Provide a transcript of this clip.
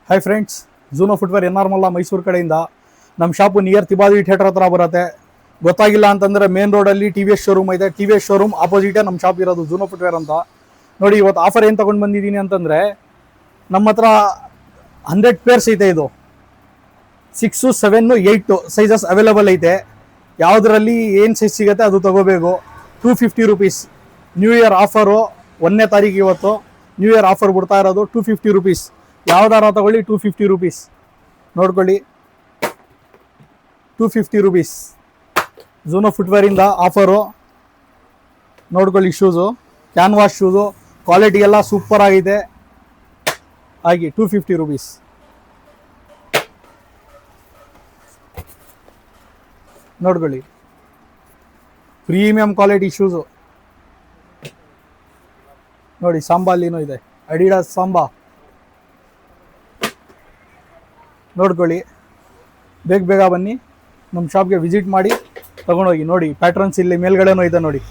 Hi friends, ಝೂನೋ ಫುಟ್ವೇರ್ N R ಮಲ್ಲ ಮೈಸೂರು ಕಡೆಯಿಂದ. ನಮ್ಮ ಶಾಪು ನಿಯರ್ ತಿಬಾದಿ ಥಿಯೇಟರ್ ಹತ್ರ ಬರುತ್ತೆ. ಗೊತ್ತಾಗಿಲ್ಲ ಅಂತಂದರೆ ಮೇನ್ ರೋಡಲ್ಲಿ ಟಿ ವಿ ಎಸ್ ಶೋರೂಮ್ ಇದೆ. ಟಿ ವಿ ಎಸ್ ಶೋರೂಮ್ ಆಪೋಸಿಟೇ ನಮ್ಮ ಶಾಪ್ ಇರೋದು, ಝೂನೋ ಫುಟ್ವೇರ್ ಅಂತ. ನೋಡಿ, ಇವತ್ತು ಆಫರ್ ಏನು ತೊಗೊಂಡು ಬಂದಿದ್ದೀನಿ ಅಂತಂದರೆ, ನಮ್ಮ ಹತ್ರ 100 ಪೇರ್ಸ್ ಐತೆ. ಇದು 6, 7, 8 ಸೈಜಸ್ ಅವೈಲೇಬಲ್ ಐತೆ. ಯಾವುದರಲ್ಲಿ ಏನು ಸೈಜ್ ಸಿಗುತ್ತೆ ಅದು ತೊಗೋಬೇಕು. 250 ರುಪೀಸ್. ನ್ಯೂ ಇಯರ್ ಆಫರು, 1ನೇ ತಾರೀಕು ಇವತ್ತು ನ್ಯೂ ಇಯರ್ ಆಫರ್ ಬಿಡ್ತಾ ಇರೋದು. 250 ರುಪೀಸ್. ಯಾವ್ದಾರ ತಗೊಳ್ಳಿ, 250 ರುಪೀಸ್. ನೋಡ್ಕೊಳ್ಳಿ, 250 ರುಪೀಸ್ ಝೂನೋ ಫುಟ್ವೇರಿಂದ ಆಫರು. ನೋಡ್ಕೊಳ್ಳಿ, ಶೂಸು ಕ್ಯಾನ್ವಾಸ್ ಶೂಸು, ಕ್ವಾಲಿಟಿ ಎಲ್ಲ ಸೂಪರ್ ಆಗಿದೆ. ಹಾಗೆ 250 ರುಪೀಸ್. ನೋಡ್ಕೊಳ್ಳಿ, ಪ್ರೀಮಿಯಂ ಕ್ವಾಲಿಟಿ ಶೂಸು. ನೋಡಿ, ಸಾಂಬಾಲಿನೂ ಇದೆ, ಅಡಿಡಾಸ್ ಸಾಂಬಾ. ನೋಡ್ಕೊಳ್ಳಿ, ಬೇಗ ಬನ್ನಿ, ನಮ್ಮ ಶಾಪ್ಗೆ ವಿಸಿಟ್ ಮಾಡಿ ತಗೊಂಡೋಗಿ. ನೋಡಿ, ಪ್ಯಾಟ್ರನ್ಸ್ ಇಲ್ಲಿ ಮೇಲ್ಗಡೆನೂ ಇದೆ ನೋಡಿ.